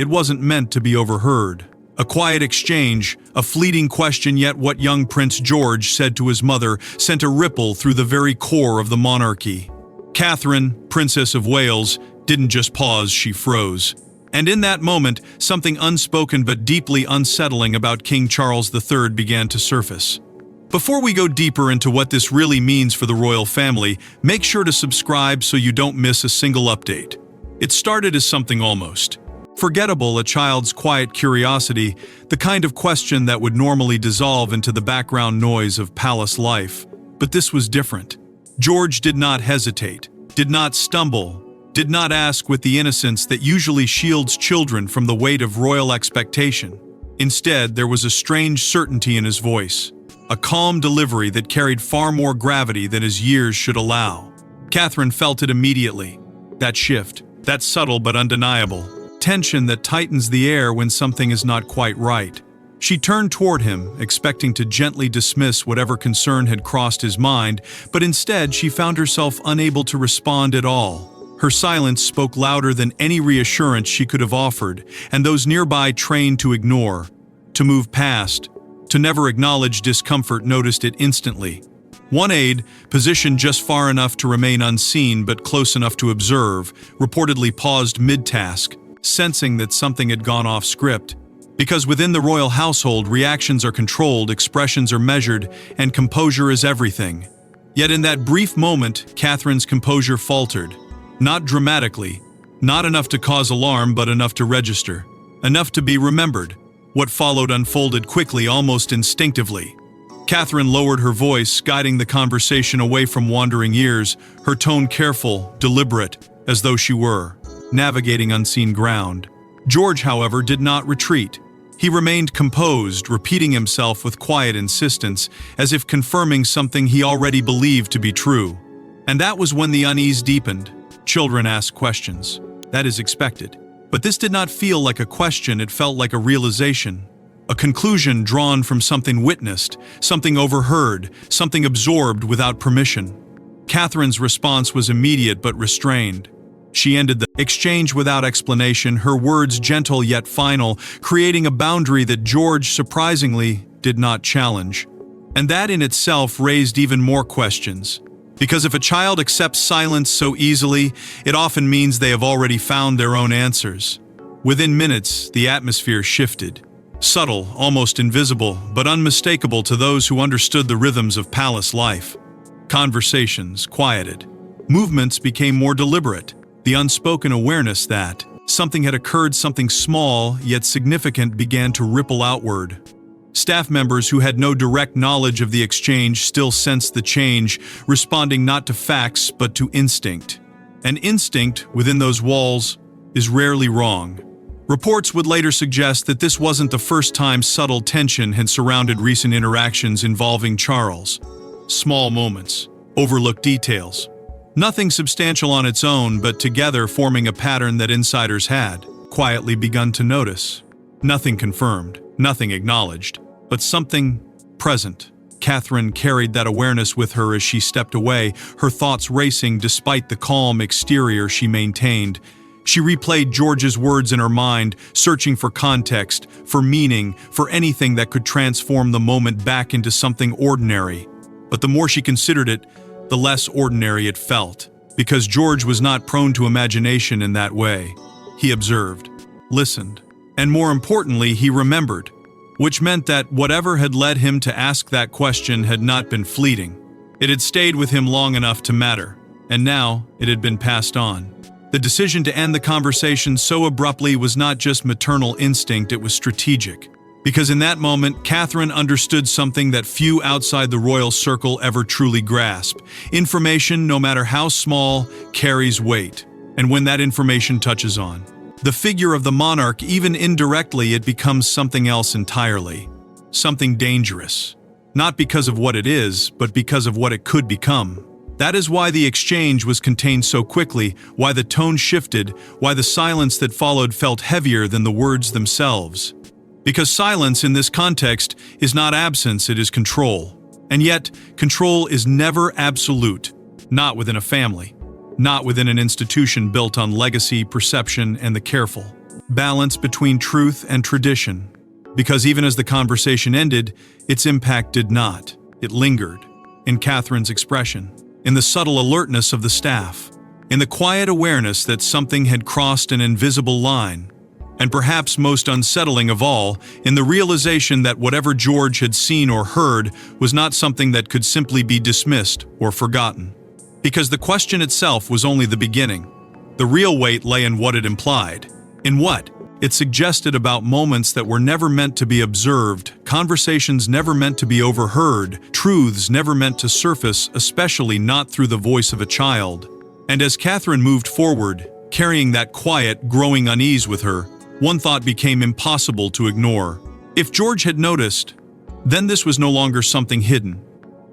It wasn't meant to be overheard. A quiet exchange, a fleeting question, yet what young Prince George said to his mother sent a ripple through the very core of the monarchy. Catherine, Princess of Wales, didn't just pause, she froze. And in that moment, something unspoken but deeply unsettling about King Charles III began to surface. Before we go deeper into what this really means for the royal family, make sure to subscribe so you don't miss a single update. It started as something almost forgettable, a child's quiet curiosity, the kind of question that would normally dissolve into the background noise of palace life. But this was different. George did not hesitate, did not stumble, did not ask with the innocence that usually shields children from the weight of royal expectation. Instead, there was a strange certainty in his voice, a calm delivery that carried far more gravity than his years should allow. Catherine felt it immediately, that shift, that subtle but undeniable tension that tightens the air when something is not quite right. She turned toward him, expecting to gently dismiss whatever concern had crossed his mind, but instead she found herself unable to respond at all. Her silence spoke louder than any reassurance she could have offered, and those nearby, trained to ignore, to move past, to never acknowledge discomfort, noticed it instantly. One aide, positioned just far enough to remain unseen but close enough to observe, reportedly paused mid-task, sensing that something had gone off script. Because within the royal household, reactions are controlled, expressions are measured, and composure is everything. Yet in that brief moment, Catherine's composure faltered. Not dramatically, not enough to cause alarm, but enough to register, enough to be remembered. What followed unfolded quickly, almost instinctively. Catherine lowered her voice, guiding the conversation away from wandering ears, her tone careful, deliberate, as though she were navigating unseen ground. George, however, did not retreat. He remained composed, repeating himself with quiet insistence, as if confirming something he already believed to be true. And that was when the unease deepened. Children ask questions. That is expected. But this did not feel like a question, it felt like a realization. A conclusion drawn from something witnessed, something overheard, something absorbed without permission. Catherine's response was immediate but restrained. She ended the exchange without explanation, her words gentle yet final, creating a boundary that George, surprisingly, did not challenge. And that in itself raised even more questions. Because if a child accepts silence so easily, it often means they have already found their own answers. Within minutes, the atmosphere shifted. Subtle, almost invisible, but unmistakable to those who understood the rhythms of palace life. Conversations quieted. Movements became more deliberate. The unspoken awareness that something had occurred, something small yet significant, began to ripple outward. Staff members who had no direct knowledge of the exchange still sensed the change, responding not to facts but to instinct. And instinct, within those walls, is rarely wrong. Reports would later suggest that this wasn't the first time subtle tension had surrounded recent interactions involving Charles. Small moments, overlooked details. Nothing substantial on its own, but together forming a pattern that insiders had quietly begun to notice. Nothing confirmed, nothing acknowledged, but something present. Catherine carried that awareness with her as she stepped away, her thoughts racing despite the calm exterior she maintained. She replayed George's words in her mind, searching for context, for meaning, for anything that could transform the moment back into something ordinary. But the more she considered it, the less ordinary it felt, because George was not prone to imagination in that way. He observed, listened, and more importantly, he remembered, which meant that whatever had led him to ask that question had not been fleeting. It had stayed with him long enough to matter, and now it had been passed on. The decision to end the conversation so abruptly was not just maternal instinct, it was strategic. Because in that moment, Catherine understood something that few outside the royal circle ever truly grasp. Information, no matter how small, carries weight. And when that information touches on the figure of the monarch, even indirectly, it becomes something else entirely. Something dangerous. Not because of what it is, but because of what it could become. That is why the exchange was contained so quickly, why the tone shifted, why the silence that followed felt heavier than the words themselves. Because silence in this context is not absence, it is control. And yet, control is never absolute, not within a family, not within an institution built on legacy, perception, and the careful. balance between truth and tradition. Because even as the conversation ended, its impact did not. It lingered. In Catherine's expression, in the subtle alertness of the staff, in the quiet awareness that something had crossed an invisible line, and perhaps most unsettling of all, in the realization that whatever George had seen or heard was not something that could simply be dismissed or forgotten. Because the question itself was only the beginning. The real weight lay in what it implied. In what it suggested about moments that were never meant to be observed, conversations never meant to be overheard, truths never meant to surface, especially not through the voice of a child. And as Catherine moved forward, carrying that quiet, growing unease with her, one thought became impossible to ignore. If George had noticed, then this was no longer something hidden.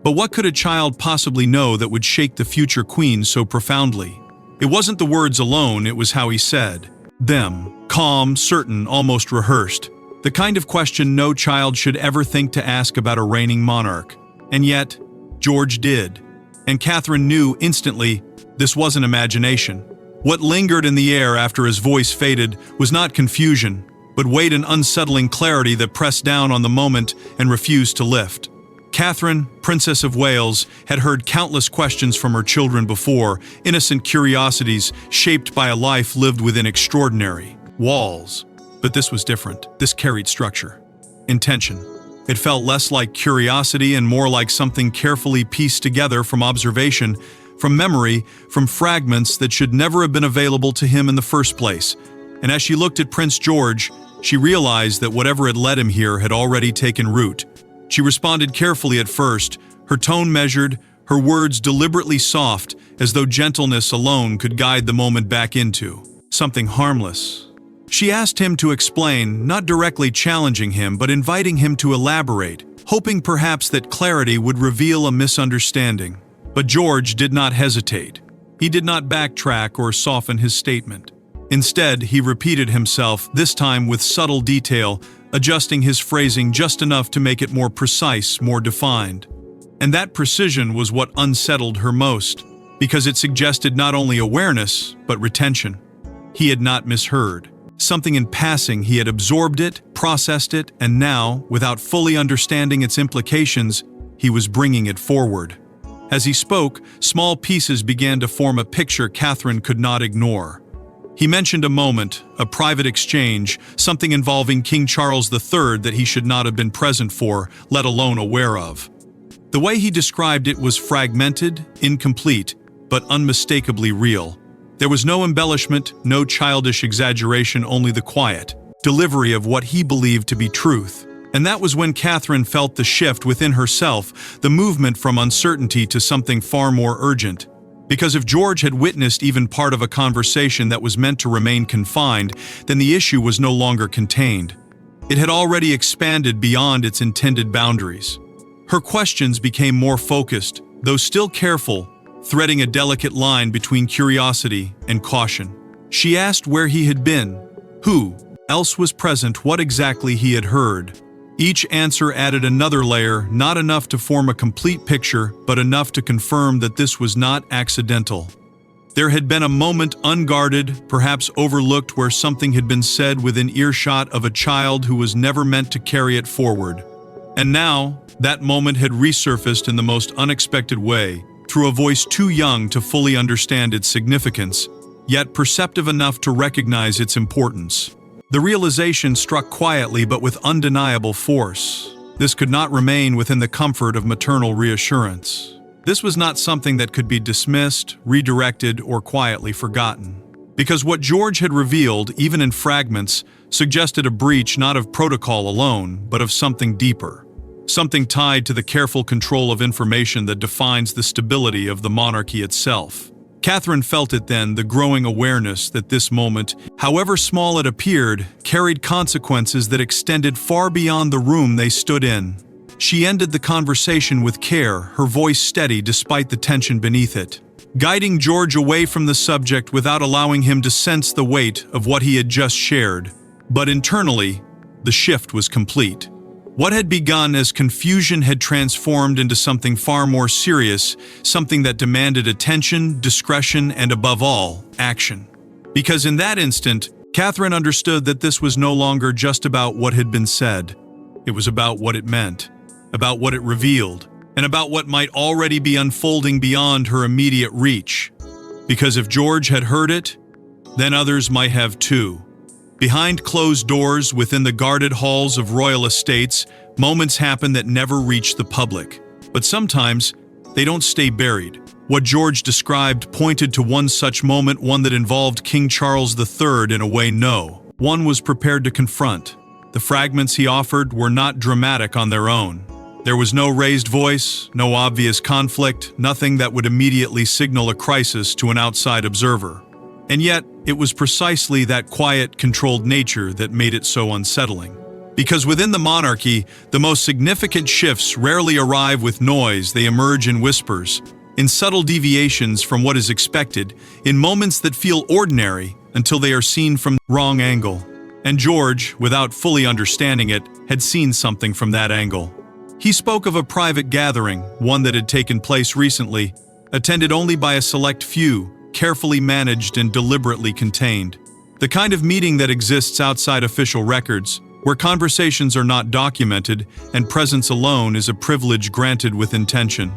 But what could a child possibly know that would shake the future queen so profoundly? It wasn't the words alone, it was how he said them, calm, certain, almost rehearsed. The kind of question no child should ever think to ask about a reigning monarch. And yet, George did. And Catherine knew instantly this wasn't imagination. What lingered in the air after his voice faded was not confusion, but weight and unsettling clarity that pressed down on the moment and refused to lift. Catherine, Princess of Wales, had heard countless questions from her children before, innocent curiosities shaped by a life lived within extraordinary walls. But this was different. This carried structure, intention. It felt less like curiosity and more like something carefully pieced together from observation, from memory, from fragments that should never have been available to him in the first place. And as she looked at Prince George, she realized that whatever had led him here had already taken root. She responded carefully at first, her tone measured, her words deliberately soft, as though gentleness alone could guide the moment back into something harmless. She asked him to explain, not directly challenging him, but inviting him to elaborate, hoping perhaps that clarity would reveal a misunderstanding. But George did not hesitate. He did not backtrack or soften his statement. Instead, he repeated himself, this time with subtle detail, adjusting his phrasing just enough to make it more precise, more defined. And that precision was what unsettled her most, because it suggested not only awareness, but retention. He had not misheard. Something in passing, he had absorbed it, processed it, and now, without fully understanding its implications, he was bringing it forward. As he spoke, small pieces began to form a picture Catherine could not ignore. He mentioned a moment, a private exchange, something involving King Charles III that he should not have been present for, let alone aware of. The way he described it was fragmented, incomplete, but unmistakably real. There was no embellishment, no childish exaggeration, only the quiet delivery of what he believed to be truth. And that was when Catherine felt the shift within herself, the movement from uncertainty to something far more urgent. Because if George had witnessed even part of a conversation that was meant to remain confined, then the issue was no longer contained. It had already expanded beyond its intended boundaries. Her questions became more focused, though still careful, threading a delicate line between curiosity and caution. She asked where he had been, who else was present, what exactly he had heard. Each answer added another layer, not enough to form a complete picture, but enough to confirm that this was not accidental. There had been a moment unguarded, perhaps overlooked, where something had been said within earshot of a child who was never meant to carry it forward. And now, that moment had resurfaced in the most unexpected way, through a voice too young to fully understand its significance, yet perceptive enough to recognize its importance. The realization struck quietly but with undeniable force. This could not remain within the comfort of maternal reassurance. This was not something that could be dismissed, redirected, or quietly forgotten. Because what George had revealed, even in fragments, suggested a breach not of protocol alone, but of something deeper. Something tied to the careful control of information that defines the stability of the monarchy itself. Catherine felt it then, the growing awareness that this moment, however small it appeared, carried consequences that extended far beyond the room they stood in. She ended the conversation with care, her voice steady despite the tension beneath it, guiding George away from the subject without allowing him to sense the weight of what he had just shared. But internally, the shift was complete. What had begun as confusion had transformed into something far more serious, something that demanded attention, discretion, and above all, action. Because in that instant, Catherine understood that this was no longer just about what had been said. It was about what it meant, about what it revealed, and about what might already be unfolding beyond her immediate reach. Because if George had heard it, then others might have too. Behind closed doors, within the guarded halls of royal estates, moments happen that never reach the public. But sometimes, they don't stay buried. What George described pointed to one such moment, one that involved King Charles III in a way no one was prepared to confront. The fragments he offered were not dramatic on their own. There was no raised voice, no obvious conflict, nothing that would immediately signal a crisis to an outside observer. And yet, it was precisely that quiet, controlled nature that made it so unsettling. Because within the monarchy, the most significant shifts rarely arrive with noise, they emerge in whispers, in subtle deviations from what is expected, in moments that feel ordinary until they are seen from the wrong angle. And George, without fully understanding it, had seen something from that angle. He spoke of a private gathering, one that had taken place recently, attended only by a select few, carefully managed and deliberately contained. The kind of meeting that exists outside official records, where conversations are not documented and presence alone is a privilege granted with intention.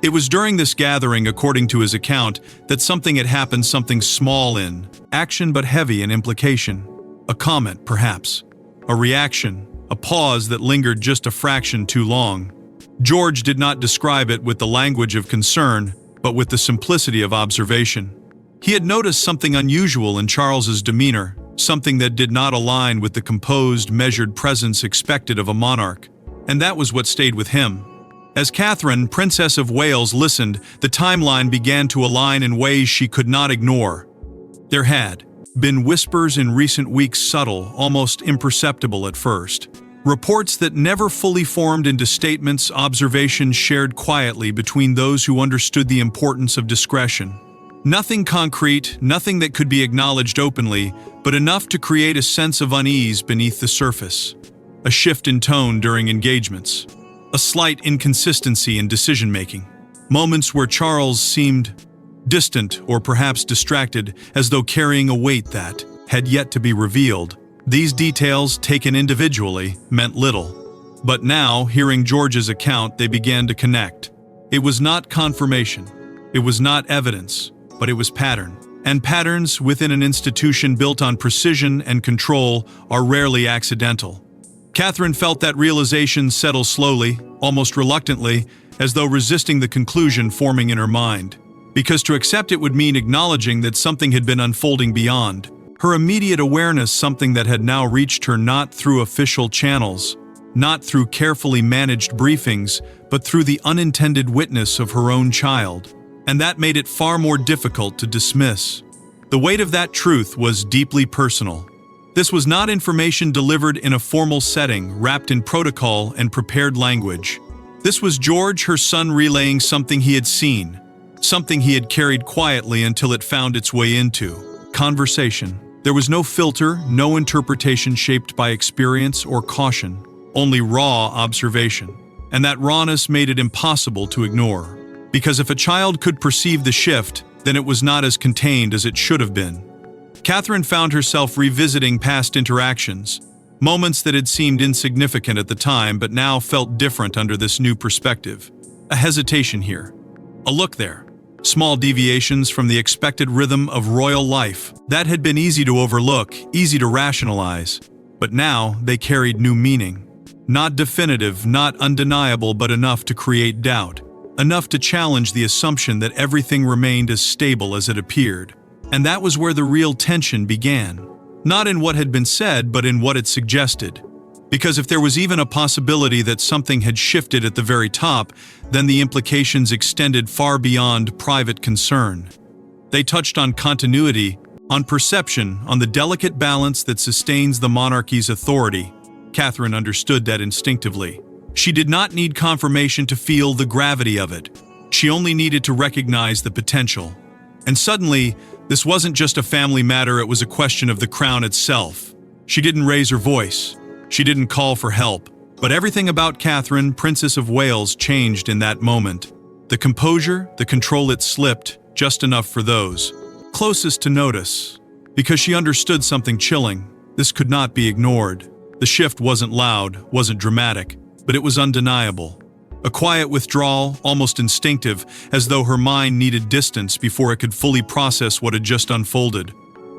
It was during this gathering, according to his account, that something had happened, something small in action but heavy in implication. A comment, perhaps. A reaction. A pause that lingered just a fraction too long. George did not describe it with the language of concern, but with the simplicity of observation. He had noticed something unusual in Charles's demeanor, something that did not align with the composed, measured presence expected of a monarch. And that was what stayed with him. As Catherine, Princess of Wales, listened, the timeline began to align in ways she could not ignore. There had been whispers in recent weeks, subtle, almost imperceptible at first. Reports that never fully formed into statements, observations shared quietly between those who understood the importance of discretion. Nothing concrete, nothing that could be acknowledged openly, but enough to create a sense of unease beneath the surface. A shift in tone during engagements. A slight inconsistency in decision-making. Moments where Charles seemed distant or perhaps distracted, as though carrying a weight that had yet to be revealed. These details, taken individually, meant little. But now, hearing George's account, they began to connect. It was not confirmation. It was not evidence, but it was pattern. And patterns within an institution built on precision and control are rarely accidental. Catherine felt that realization settle slowly, almost reluctantly, as though resisting the conclusion forming in her mind. Because to accept it would mean acknowledging that something had been unfolding beyond her immediate awareness, something that had now reached her not through official channels, not through carefully managed briefings, but through the unintended witness of her own child. And that made it far more difficult to dismiss. The weight of that truth was deeply personal. This was not information delivered in a formal setting, wrapped in protocol and prepared language. This was George, her son, relaying something he had seen, something he had carried quietly until it found its way into conversation. There was no filter, no interpretation shaped by experience or caution, only raw observation. And that rawness made it impossible to ignore. Because if a child could perceive the shift, then it was not as contained as it should have been. Catherine found herself revisiting past interactions, moments that had seemed insignificant at the time but now felt different under this new perspective. A hesitation here, a look there. Small deviations from the expected rhythm of royal life. That had been easy to overlook, easy to rationalize. But now they carried new meaning. Not definitive, not undeniable, but enough to create doubt. Enough to challenge the assumption that everything remained as stable as it appeared. And that was where the real tension began. Not in what had been said, but in what it suggested. Because if there was even a possibility that something had shifted at the very top, then the implications extended far beyond private concern. They touched on continuity, on perception, on the delicate balance that sustains the monarchy's authority. Catherine understood that instinctively. She did not need confirmation to feel the gravity of it. She only needed to recognize the potential. And suddenly, this wasn't just a family matter, it was a question of the crown itself. She didn't raise her voice. She didn't call for help. But everything about Catherine, Princess of Wales, changed in that moment. The composure, the control, it slipped, just enough for those closest to notice. because she understood something chilling. This could not be ignored. The shift wasn't loud, wasn't dramatic, but it was undeniable. A quiet withdrawal, almost instinctive, as though her mind needed distance before it could fully process what had just unfolded.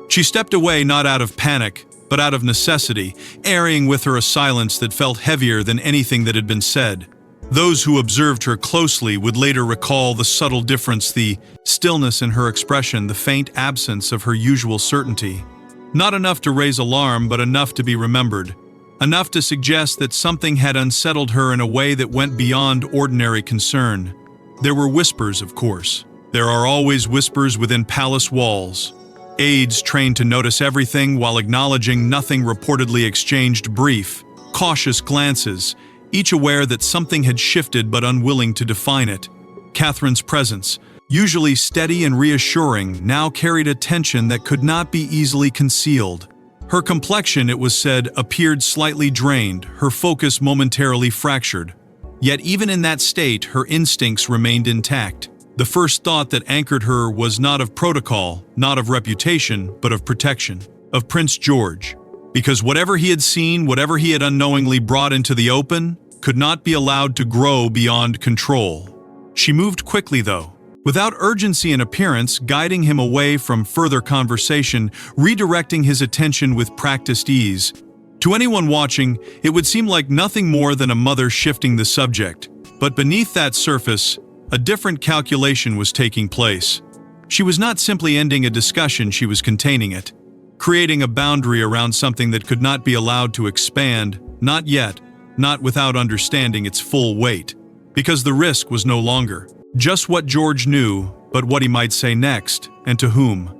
She stepped away not out of panic, but out of necessity, carrying with her a silence that felt heavier than anything that had been said. Those who observed her closely would later recall the subtle difference, the stillness in her expression, the faint absence of her usual certainty. Not enough to raise alarm, but enough to be remembered. Enough to suggest that something had unsettled her in a way that went beyond ordinary concern. There were whispers, of course. There are always whispers within palace walls. Aides trained to notice everything while acknowledging nothing, reportedly exchanged brief, cautious glances, each aware that something had shifted but unwilling to define it. Catherine's presence, usually steady and reassuring, now carried a tension that could not be easily concealed. Her complexion, it was said, appeared slightly drained, her focus momentarily fractured. Yet even in that state, her instincts remained intact. The first thought that anchored her was not of protocol, not of reputation, but of protection, of Prince George. Because whatever he had seen, whatever he had unknowingly brought into the open, could not be allowed to grow beyond control. She moved quickly, though, without urgency in appearance, guiding him away from further conversation, redirecting his attention with practiced ease. To anyone watching, it would seem like nothing more than a mother shifting the subject. But beneath that surface, a different calculation was taking place. She was not simply ending a discussion, she was containing it, creating a boundary around something that could not be allowed to expand, not yet, not without understanding its full weight. Because the risk was no longer just what George knew, but what he might say next, and to whom.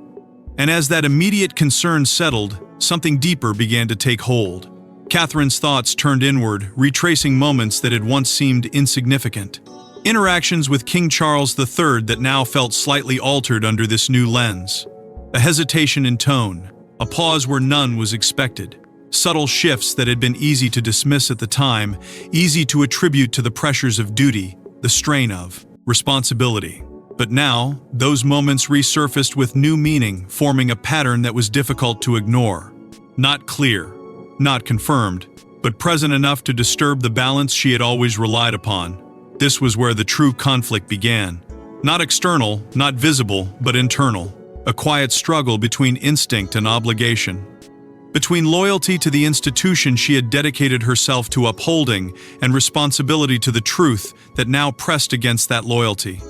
And as that immediate concern settled, something deeper began to take hold. Catherine's thoughts turned inward, retracing moments that had once seemed insignificant. Interactions with King Charles III that now felt slightly altered under this new lens. A hesitation in tone, a pause where none was expected. Subtle shifts that had been easy to dismiss at the time, easy to attribute to the pressures of duty, the strain of responsibility. But now, those moments resurfaced with new meaning, forming a pattern that was difficult to ignore. Not clear, not confirmed, but present enough to disturb the balance she had always relied upon. This was where the true conflict began. Not external, not visible, but internal. A quiet struggle between instinct and obligation. Between loyalty to the institution she had dedicated herself to upholding and responsibility to the truth that now pressed against that loyalty.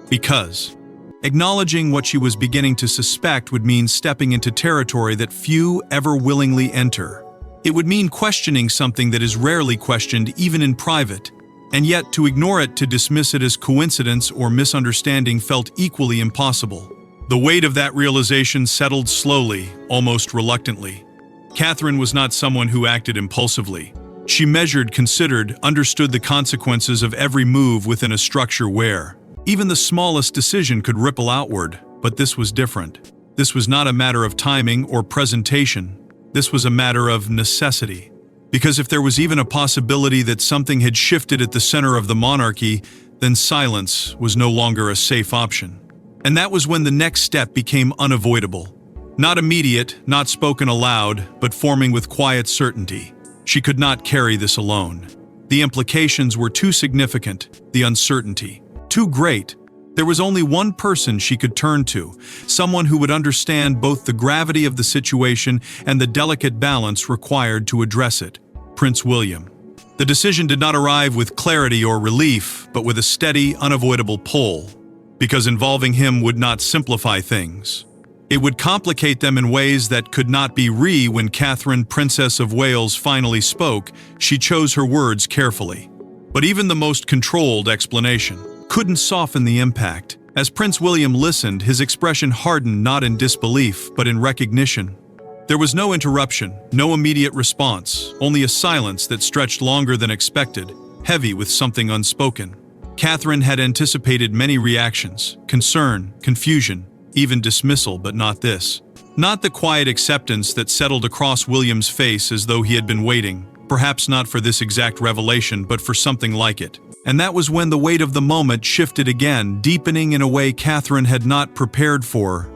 Because acknowledging what she was beginning to suspect would mean stepping into territory that few ever willingly enter. It would mean questioning something that is rarely questioned even in private, and yet to ignore it, to dismiss it as coincidence or misunderstanding, felt equally impossible. The weight of that realization settled slowly, almost reluctantly. Catherine was not someone who acted impulsively. She measured, considered, understood the consequences of every move within a structure where even the smallest decision could ripple outward. But this was different. This was not a matter of timing or presentation. This was a matter of necessity. Because if there was even a possibility that something had shifted at the center of the monarchy, then silence was no longer a safe option. And that was when the next step became unavoidable. Not immediate, not spoken aloud, but forming with quiet certainty. She could not carry this alone. The implications were too significant, the uncertainty too great. There was only one person she could turn to, someone who would understand both the gravity of the situation and the delicate balance required to address it: Prince William. The decision did not arrive with clarity or relief, but with a steady, unavoidable pull. Because involving him would not simplify things. It would complicate them in ways that could not be when Catherine, Princess of Wales, finally spoke, she chose her words carefully. But even the most controlled explanation couldn't soften the impact. As Prince William listened, his expression hardened, not in disbelief, but in recognition. There was no interruption, no immediate response, only a silence that stretched longer than expected, heavy with something unspoken. Catherine had anticipated many reactions: concern, confusion, even dismissal, but not this. Not the quiet acceptance that settled across William's face as though he had been waiting, perhaps not for this exact revelation, but for something like it. And that was when the weight of the moment shifted again, deepening in a way Catherine had not prepared for.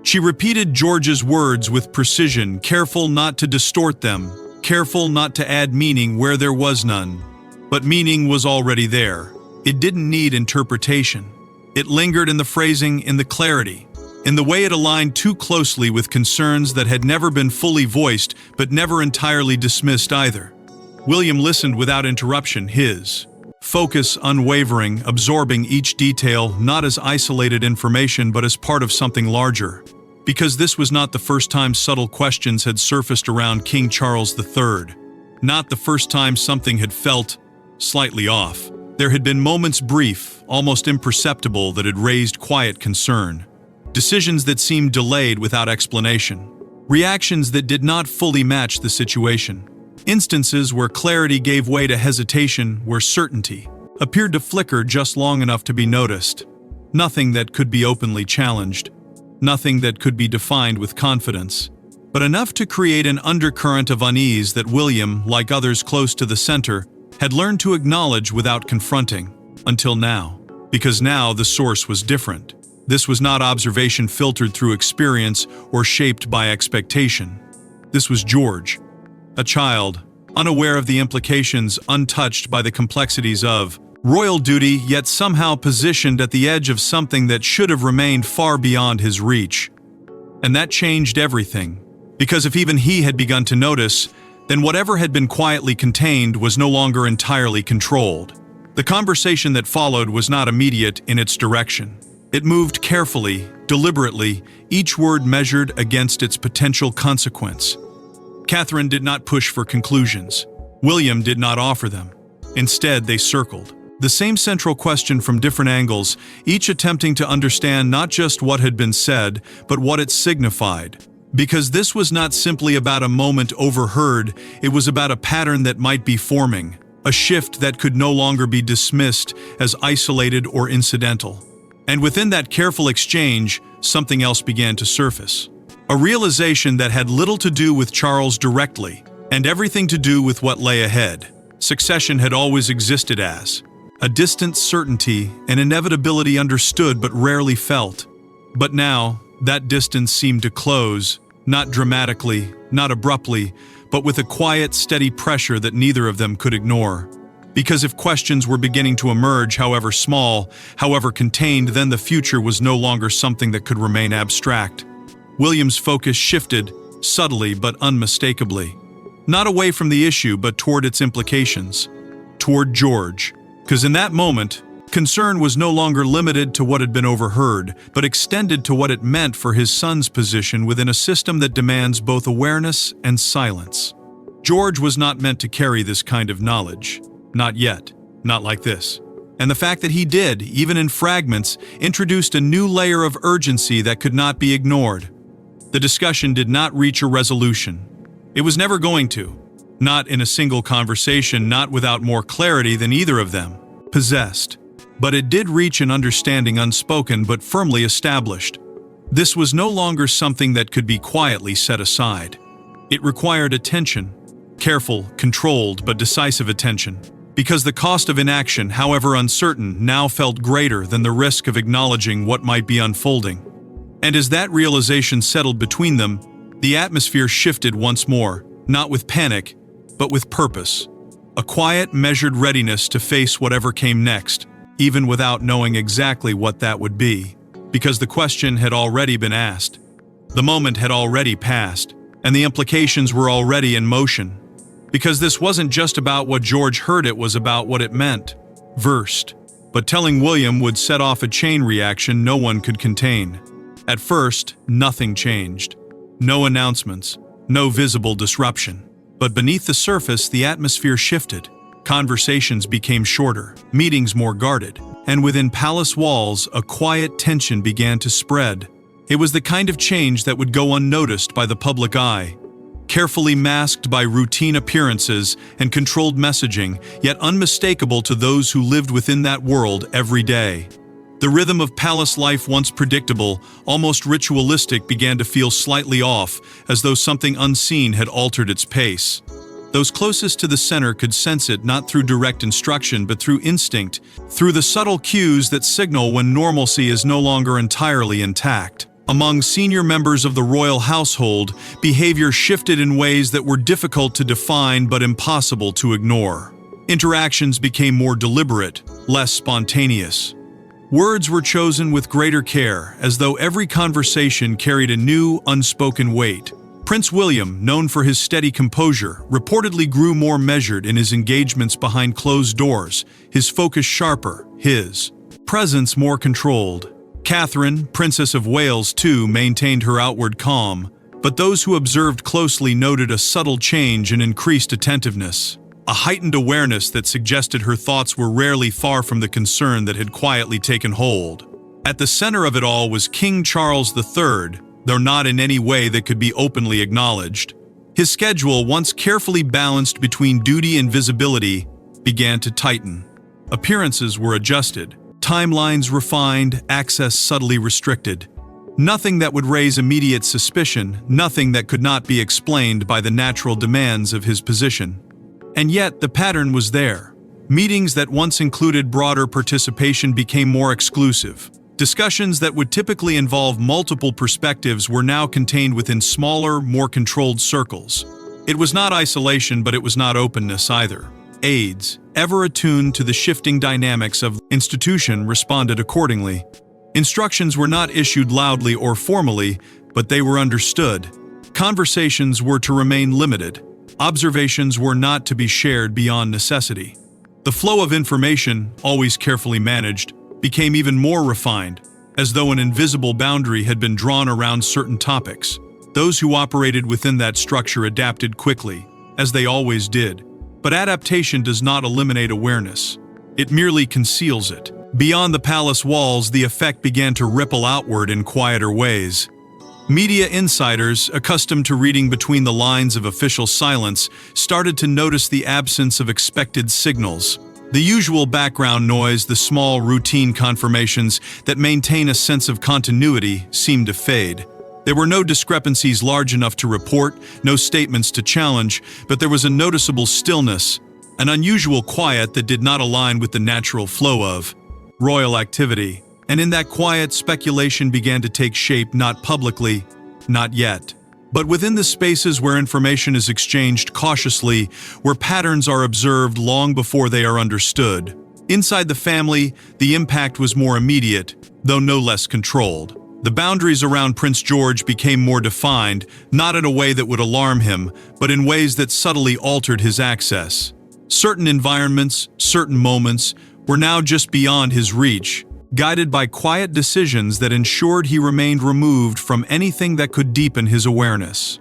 She repeated George's words with precision, careful not to distort them, careful not to add meaning where there was none. But meaning was already there. It didn't need interpretation. It lingered in the phrasing, in the clarity, in the way it aligned too closely with concerns that had never been fully voiced but never entirely dismissed either. William listened without interruption, his focus unwavering, absorbing each detail not as isolated information but as part of something larger. Because this was not the first time subtle questions had surfaced around King Charles III. Not the first time something had felt slightly off. There had been moments brief, almost imperceptible, that had raised quiet concern. Decisions that seemed delayed without explanation. Reactions that did not fully match the situation. Instances where clarity gave way to hesitation, where certainty appeared to flicker just long enough to be noticed. Nothing that could be openly challenged. Nothing that could be defined with confidence. But enough to create an undercurrent of unease that William, like others close to the center, had learned to acknowledge without confronting, until now. Because now the source was different. This was not observation filtered through experience or shaped by expectation. This was George, a child, unaware of the implications, untouched by the complexities of royal duty, yet somehow positioned at the edge of something that should have remained far beyond his reach. And that changed everything. Because if even he had begun to notice, then whatever had been quietly contained was no longer entirely controlled. The conversation that followed was not immediate in its direction. It moved carefully, deliberately, each word measured against its potential consequence. Catherine did not push for conclusions. William did not offer them. Instead, they circled. The same central question from different angles, each attempting to understand not just what had been said, but what it signified. Because this was not simply about a moment overheard, it was about a pattern that might be forming, a shift that could no longer be dismissed as isolated or incidental. And within that careful exchange, something else began to surface. A realization that had little to do with Charles directly, and everything to do with what lay ahead. Succession had always existed as a distant certainty, an inevitability understood but rarely felt. But now, that distance seemed to close, not dramatically, not abruptly, but with a quiet, steady pressure that neither of them could ignore. Because if questions were beginning to emerge, however small, however contained, then the future was no longer something that could remain abstract. William's focus shifted, subtly but unmistakably. Not away from the issue, but toward its implications. Toward George. Because in that moment, concern was no longer limited to what had been overheard, but extended to what it meant for his son's position within a system that demands both awareness and silence. George was not meant to carry this kind of knowledge. Not yet. Not like this. And the fact that he did, even in fragments, introduced a new layer of urgency that could not be ignored. The discussion did not reach a resolution. It was never going to. Not in a single conversation, not without more clarity than either of them possessed. But it did reach an understanding unspoken but firmly established. This was no longer something that could be quietly set aside. It required attention. Careful, controlled, but decisive attention. Because the cost of inaction, however uncertain, now felt greater than the risk of acknowledging what might be unfolding. And as that realization settled between them, the atmosphere shifted once more, not with panic, but with purpose. A quiet, measured readiness to face whatever came next, even without knowing exactly what that would be. Because the question had already been asked. The moment had already passed, and the implications were already in motion. Because this wasn't just about what George heard, it was about what it meant. Versed. But telling William would set off a chain reaction no one could contain. At first, nothing changed. No announcements. No visible disruption. But beneath the surface, the atmosphere shifted. Conversations became shorter, meetings more guarded, and within palace walls, a quiet tension began to spread. It was the kind of change that would go unnoticed by the public eye, carefully masked by routine appearances and controlled messaging, yet unmistakable to those who lived within that world every day. The rhythm of palace life, once predictable, almost ritualistic, began to feel slightly off, as though something unseen had altered its pace. Those closest to the center could sense it not through direct instruction but through instinct, through the subtle cues that signal when normalcy is no longer entirely intact. Among senior members of the royal household, behavior shifted in ways that were difficult to define but impossible to ignore. Interactions became more deliberate, less spontaneous. Words were chosen with greater care, as though every conversation carried a new, unspoken weight. Prince William, known for his steady composure, reportedly grew more measured in his engagements behind closed doors, his focus sharper, his presence more controlled. Catherine, Princess of Wales, too, maintained her outward calm, but those who observed closely noted a subtle change and increased attentiveness, a heightened awareness that suggested her thoughts were rarely far from the concern that had quietly taken hold. At the center of it all was King Charles III, though not in any way that could be openly acknowledged. His schedule, once carefully balanced between duty and visibility, began to tighten. Appearances were adjusted, timelines refined, access subtly restricted. Nothing that would raise immediate suspicion, nothing that could not be explained by the natural demands of his position. And yet, the pattern was there. Meetings that once included broader participation became more exclusive. Discussions that would typically involve multiple perspectives were now contained within smaller, more controlled circles. It was not isolation, but it was not openness either. Aides, ever attuned to the shifting dynamics of the institution, responded accordingly. Instructions were not issued loudly or formally, but they were understood. Conversations were to remain limited. Observations were not to be shared beyond necessity. The flow of information, always carefully managed, became even more refined, as though an invisible boundary had been drawn around certain topics. Those who operated within that structure adapted quickly, as they always did. But adaptation does not eliminate awareness. It merely conceals it. Beyond the palace walls, the effect began to ripple outward in quieter ways. Media insiders, accustomed to reading between the lines of official silence, started to notice the absence of expected signals. The usual background noise, the small routine confirmations that maintain a sense of continuity, seemed to fade. There were no discrepancies large enough to report, no statements to challenge, but there was a noticeable stillness, an unusual quiet that did not align with the natural flow of royal activity. And in that quiet, speculation began to take shape, not publicly, not yet, but within the spaces where information is exchanged cautiously, where patterns are observed long before they are understood. Inside the family, the impact was more immediate, though no less controlled. The boundaries around Prince George became more defined, not in a way that would alarm him, but in ways that subtly altered his access. Certain environments, certain moments, were now just beyond his reach, guided by quiet decisions that ensured he remained removed from anything that could deepen his awareness.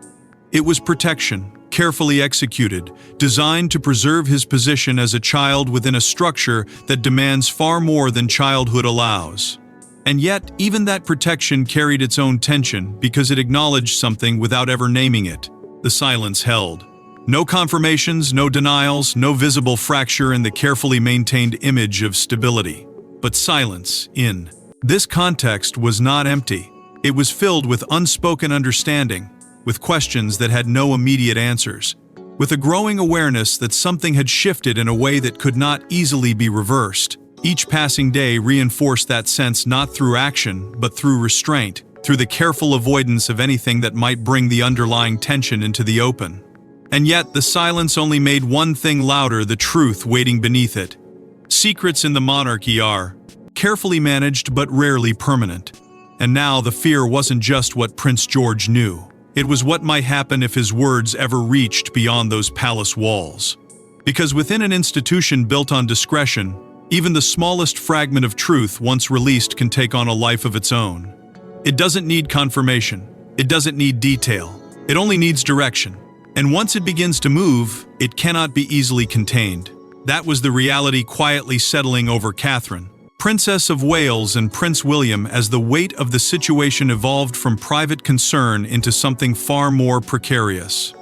It was protection, carefully executed, designed to preserve his position as a child within a structure that demands far more than childhood allows. And yet, even that protection carried its own tension because it acknowledged something without ever naming it. The silence held. No confirmations, no denials, no visible fracture in the carefully maintained image of stability. But silence, in this context, was not empty. It was filled with unspoken understanding, with questions that had no immediate answers, with a growing awareness that something had shifted in a way that could not easily be reversed. Each passing day reinforced that sense not through action, but through restraint, through the careful avoidance of anything that might bring the underlying tension into the open. And yet, the silence only made one thing louder: the truth waiting beneath it. Secrets in the monarchy are carefully managed but rarely permanent. And now the fear wasn't just what Prince George knew. It was what might happen if his words ever reached beyond those palace walls. Because within an institution built on discretion, even the smallest fragment of truth once released can take on a life of its own. It doesn't need confirmation. It doesn't need detail. It only needs direction. And once it begins to move, it cannot be easily contained. That was the reality quietly settling over Catherine, Princess of Wales, and Prince William, as the weight of the situation evolved from private concern into something far more precarious.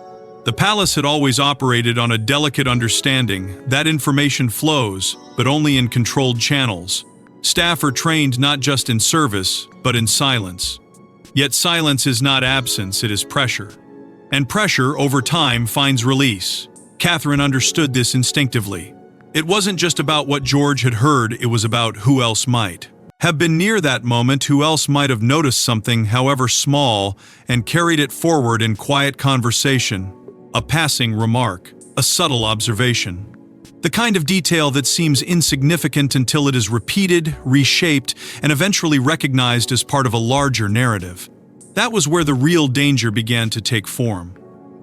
The palace had always operated on a delicate understanding that information flows, but only in controlled channels. Staff are trained not just in service, but in silence. Yet silence is not absence, it is pressure. And pressure, over time, finds release. Catherine understood this instinctively. It wasn't just about what George had heard, it was about who else might. have been near that moment who else might have noticed something, however small, and carried it forward in quiet conversation, a passing remark, a subtle observation. The kind of detail that seems insignificant until it is repeated, reshaped, and eventually recognized as part of a larger narrative. That was where the real danger began to take form.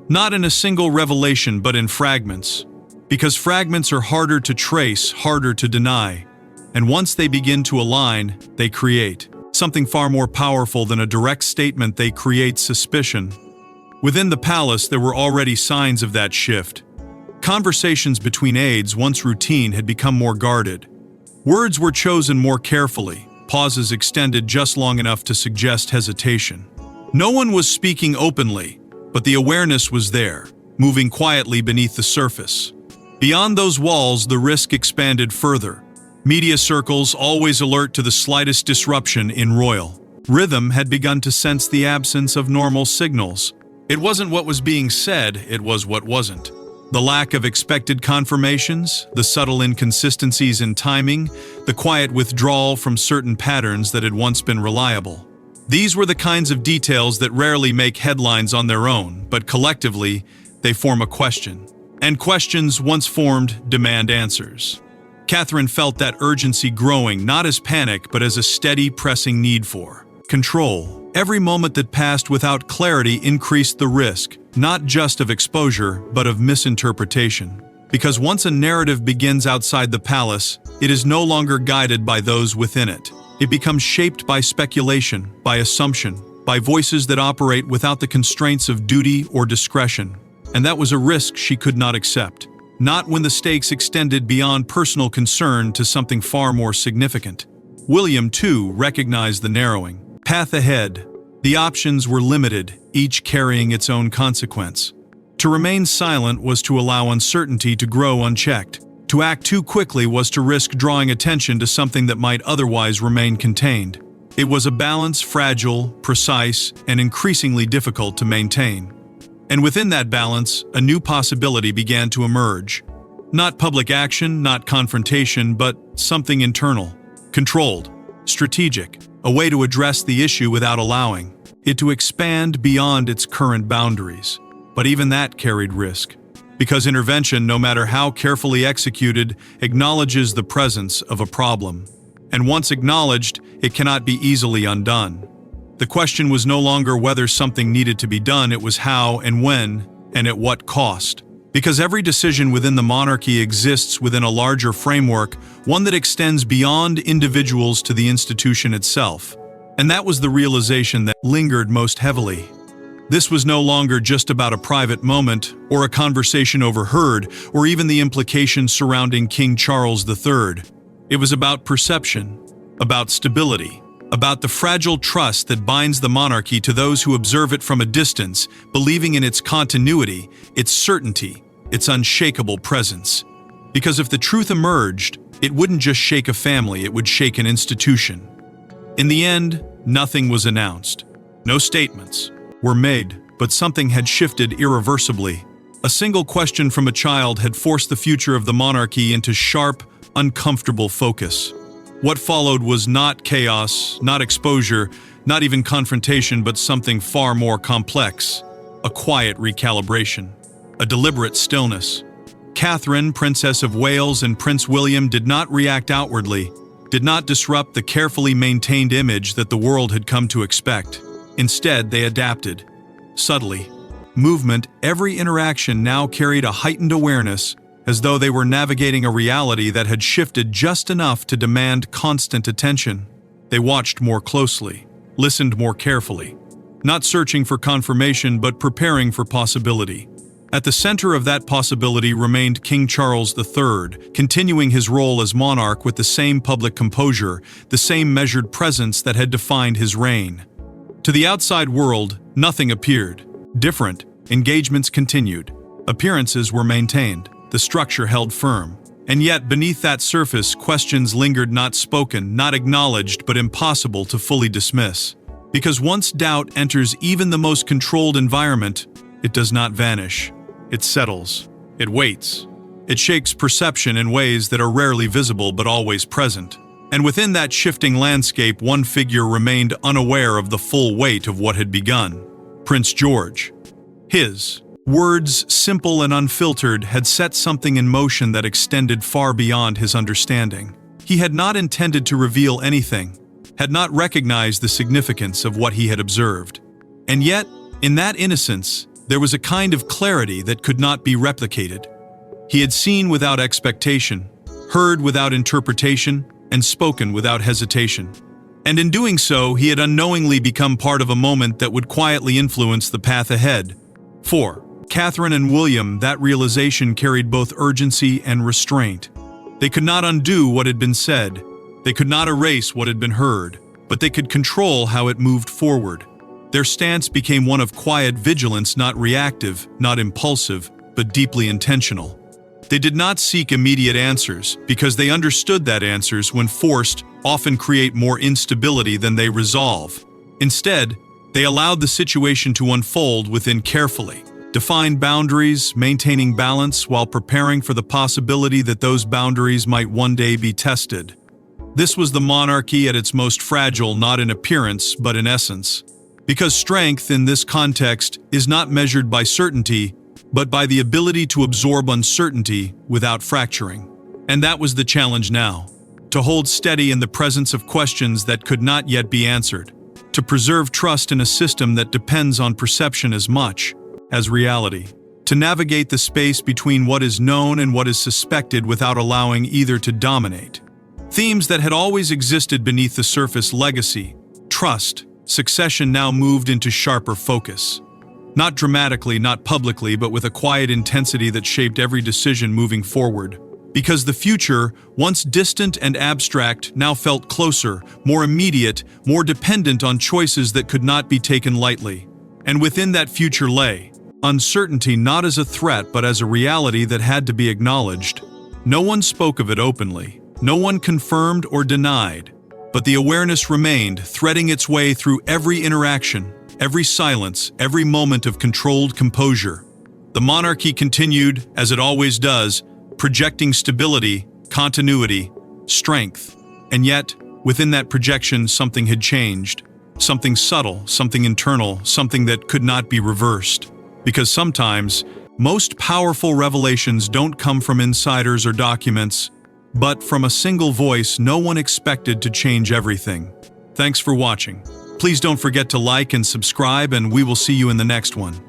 Not in a single revelation, but in fragments. Because fragments are harder to trace, harder to deny. And once they begin to align, they create something far more powerful than a direct statement. They create suspicion. Within the palace, there were already signs of that shift. Conversations between aides, once routine, had become more guarded. Words were chosen more carefully, pauses extended just long enough to suggest hesitation. No one was speaking openly, but the awareness was there, moving quietly beneath the surface. Beyond those walls, the risk expanded further. Media circles, always alert to the slightest disruption in royal rhythm, had begun to sense the absence of normal signals. It wasn't what was being said, it was what wasn't. The lack of expected confirmations, the subtle inconsistencies in timing, the quiet withdrawal from certain patterns that had once been reliable. These were the kinds of details that rarely make headlines on their own, but collectively, they form a question. And questions, once formed, demand answers. Catherine felt that urgency growing, not as panic, but as a steady, pressing need for control. Every moment that passed without clarity increased the risk, not just of exposure, but of misinterpretation. Because once a narrative begins outside the palace, it is no longer guided by those within it. It becomes shaped by speculation, by assumption, by voices that operate without the constraints of duty or discretion. And that was a risk she could not accept. Not when the stakes extended beyond personal concern to something far more significant. William, too, recognized the narrowing path ahead. The options were limited, each carrying its own consequence. To remain silent was to allow uncertainty to grow unchecked. To act too quickly was to risk drawing attention to something that might otherwise remain contained. It was a balance, fragile, precise, and increasingly difficult to maintain. And within that balance, a new possibility began to emerge. Not public action, not confrontation, but something internal, controlled, strategic, a way to address the issue without allowing it to expand beyond its current boundaries. But even that carried risk. Because intervention, no matter how carefully executed, acknowledges the presence of a problem. And once acknowledged, it cannot be easily undone. The question was no longer whether something needed to be done, it was how and when, and at what cost. Because every decision within the monarchy exists within a larger framework, one that extends beyond individuals to the institution itself. And that was the realization that lingered most heavily. This was no longer just about a private moment, or a conversation overheard, or even the implications surrounding King Charles III. It was about perception, about stability, about the fragile trust that binds the monarchy to those who observe it from a distance, believing in its continuity, its certainty, its unshakable presence. Because if the truth emerged, it wouldn't just shake a family, it would shake an institution. In the end, nothing was announced. No statements were made, but something had shifted irreversibly. A single question from a child had forced the future of the monarchy into sharp, uncomfortable focus. What followed was not chaos, not exposure, not even confrontation, but something far more complex. A quiet recalibration. A deliberate stillness. Catherine, Princess of Wales, and Prince William did not react outwardly, did not disrupt the carefully maintained image that the world had come to expect. Instead, they adapted. Subtly. Movement, every interaction now carried a heightened awareness, as though they were navigating a reality that had shifted just enough to demand constant attention. They watched more closely, listened more carefully, not searching for confirmation but preparing for possibility. At the center of that possibility remained King Charles III, continuing his role as monarch with the same public composure, the same measured presence that had defined his reign. To the outside world, nothing appeared different. Engagements continued. Appearances were maintained. The structure held firm. And yet, beneath that surface, questions lingered, not spoken, not acknowledged, but impossible to fully dismiss. Because once doubt enters even the most controlled environment, it does not vanish. It settles. It waits. It shakes perception in ways that are rarely visible but always present. And within that shifting landscape, one figure remained unaware of the full weight of what had begun: Prince George. His words, simple and unfiltered, had set something in motion that extended far beyond his understanding. He had not intended to reveal anything, had not recognized the significance of what he had observed. And yet, in that innocence, there was a kind of clarity that could not be replicated. He had seen without expectation, heard without interpretation, and spoken without hesitation. And in doing so, he had unknowingly become part of a moment that would quietly influence the path ahead. For Catherine and William, that realization carried both urgency and restraint. They could not undo what had been said. They could not erase what had been heard, but they could control how it moved forward. Their stance became one of quiet vigilance, not reactive, not impulsive, but deeply intentional. They did not seek immediate answers, because they understood that answers, when forced, often create more instability than they resolve. Instead, they allowed the situation to unfold within carefully defined boundaries, maintaining balance while preparing for the possibility that those boundaries might one day be tested. This was the monarchy at its most fragile, not in appearance, but in essence. Because strength in this context is not measured by certainty, but by the ability to absorb uncertainty without fracturing. And that was the challenge now: to hold steady in the presence of questions that could not yet be answered, to preserve trust in a system that depends on perception as much as reality, to navigate the space between what is known and what is suspected without allowing either to dominate. Themes that had always existed beneath the surface: legacy, trust, succession, now moved into sharper focus. Not dramatically, not publicly, but with a quiet intensity that shaped every decision moving forward. Because the future, once distant and abstract, now felt closer, more immediate, more dependent on choices that could not be taken lightly. And within that future lay uncertainty, not as a threat but as a reality that had to be acknowledged. No one spoke of it openly. No one confirmed or denied. But the awareness remained, threading its way through every interaction, every silence, every moment of controlled composure. The monarchy continued, as it always does, projecting stability, continuity, strength. And yet, within that projection, something had changed. Something subtle, something internal, something that could not be reversed. Because sometimes, most powerful revelations don't come from insiders or documents, but from a single voice no one expected to change everything. Thanks for watching. Please don't forget to like and subscribe, and we will see you in the next one.